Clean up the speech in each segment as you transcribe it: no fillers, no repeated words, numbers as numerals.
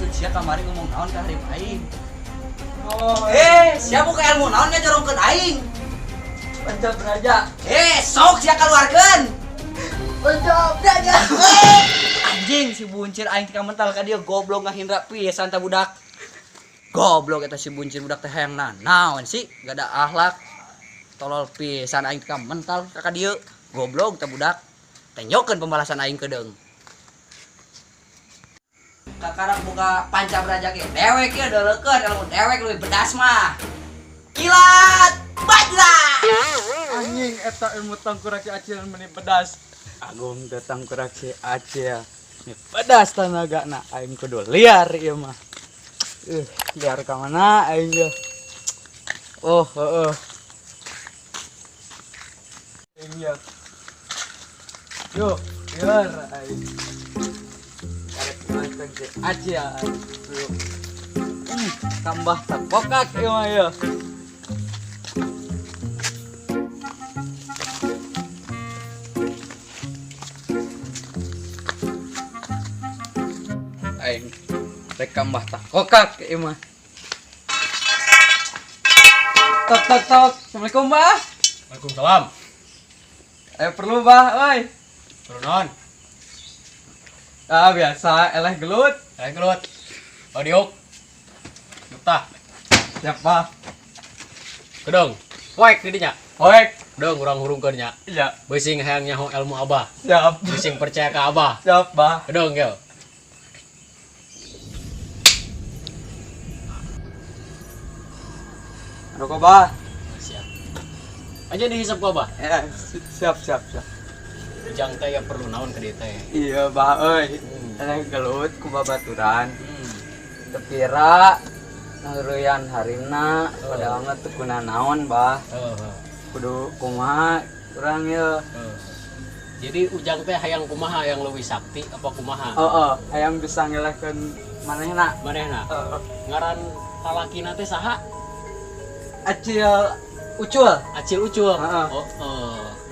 maksud sia kamari ngomong naon ka harim aing. Oh, Sia buka ilmu naon nya jorongkeun aing. Pencap raja. Sok sia kaluarkeun. Pencap raja. Anjing si buncir aing tika mental ka dieu goblok ngahindra pisan tah budak. Goblok eta si buncir budak teh hayang naon sih? Gak ada akhlak. Tolol pisan aing tika mental ka dieu. Goblok tah budak. Tenyokeun pembalasan aing kedeung. Kakarak buka Pancabraja ge. Dewek ieu deuleukeur kalau dewek leuwih bedas mah. Kilat bajra. Anjing eta ilmu tangkurak si Acil meni pedas. Agung teh tangkurak si Acil. Ini pedas tanagana aing kudu liar ieu mah. Liar ka mana aing ge. Oh, heeh. Aing ya. Yo, liar aing. Karek manteng si Acil. Tambah takokak ieu mah ya. Aing rekam bah tak kokak ieu mah. Tok. Assalamualaikum, Bah. Waalaikumsalam. Perlu, Bah, euy. Perlu naon? Biasa eleh gelut. Ayo keluar. Oh diuk. Tah. Siap, Bah. Kedong. Poek di dinya. Oek. Dong urang hurungkeun nya. Iya. Beuing hayang nyaho ilmu Abah. Siap. Beuing percaya ka Abah. Siap, Bah. Kedong yo. Rokok, Bah. Siap. Aja dihisap ku Abah. Siap. Ujang teh ya perlu naon ka dieu teh. Iya, Bah, euy. Eleh gelut ku babaturan. Hmm. Tepira ngeureuyan harina padahal mah teu guna naon, Bah. Heeh. Kudu kumaha urang ye. Jadi ujang teh hayang kumaha yang leuwih sakti apa kumaha? Hayang bisa ngelehkeun manehna. Manehna? Ngaran lalakina teh saha? Acil Ucul. Acil Ucul. Heeh.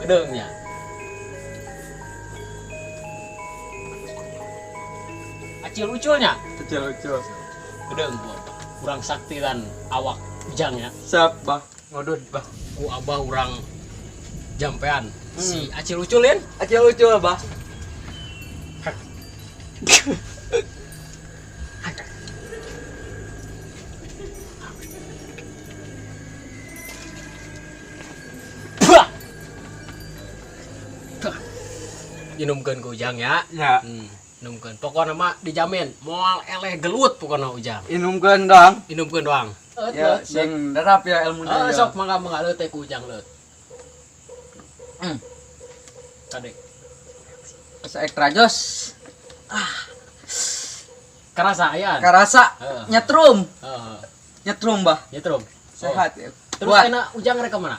Kedeng nya. Acil Uculnya. Acil Ucul. Kedeng kurang sakti dan awak ujangnya. Siap, Bah. Ngodud, Bah. Ku Abah urang jampean. Si Acil Uculin. Acil Ucul, Bah. Bah! Inumkeun ku ujang ya. Ya. Inumkeun. Pokona mah dijamin moal eleh gelut pokona ujang. Inumkeun dong. Inumkeun doang. Ya, sing derap ya ilmu Ah, dia. sok mangga leut teh ku ujang leut. Kadek. Asa ekstra jos. Kerasa aya. Karasa Heeh. nyetrum. Heeh. Nyetrum, Bah. Ya trum. Sehat ya. Terus Kuat. enak ujang rek kemana?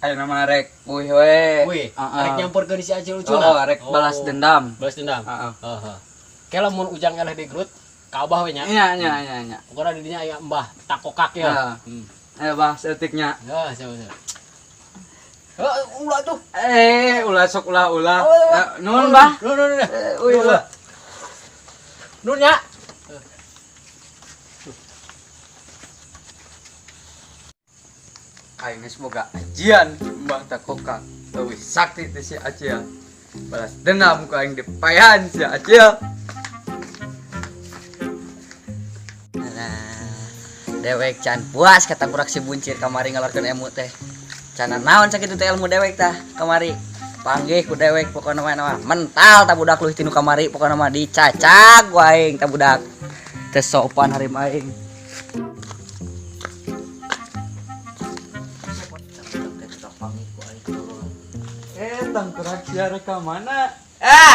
Ayo nama rek puih we. Wih, Heeh. rek nyamperkeun si Acil Ucul. Rek balas dendam. Balas dendam. Heeh. Heeh. Kela mun ujang eleh digerut ka Abah we nya. Iya. Pokona di dinya aya Mbah takokak ya. Ayo, Bah, setiknya. Ya, siapa. Ulah tuh. Ulah sok ulah. Oh, iya. Nuhun, Bah. Nun. Ulah. Nun nya. Aing semoga ajian Mbah Takokak leuwih sakti teh si Acil. Balas dendam ku aing dipayahan si Acil. Dewek can puas kata kurak si buncir kamari ngalorkeun ilmu teh. Cana naon sakitu teh ilmu dewek tah kamari. Panggih ku dewek pokona mah mental tah budak leuwih tinu kamari pokona mah dicacak ku aing tah budak. Teu sopan harim aing. Tangkurak sia rek ka mana?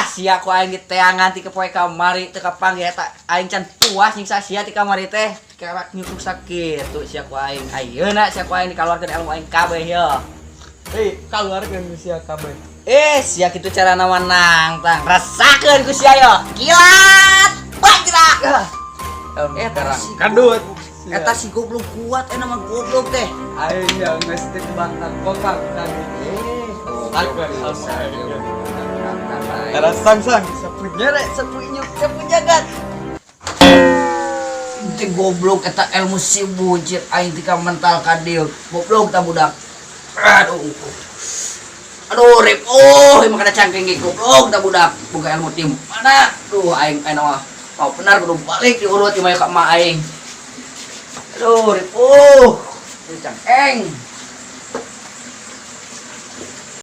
Sia ku aing diteangan ti kepoe kamari teu kapanggih eta aing can puas nyiksa sia ti kamari teh. Karak nyutuk sakitu sia ku aing. Ayeuna sia ku aing dikaluarkeun ilmu aing kabeh ye. Kaluarkeun sia kabeh. Sia kitu cara nawanang tang rasakeun ku sia yo. Kilat bajra. Eta si Kadut. eta si goblok kuat mah goblok teh. Aing ya geus teh Mbah Takokak tadi. Era sang sapu nyerek sapu nyuk sapu jagat. teh goblok eta ilmu si buncit aing tika mental ka dieu. Goblok ta budak. Aduh. Aduh, rip. Oh, emang kada cangkeng ge goblok ta budak. Boga ilmu tim. Mana? Duh, aing mah. Mau benar kudu balik diurut ieu mah ka emak aing. Aduh, rip. Oh. Cangkeng.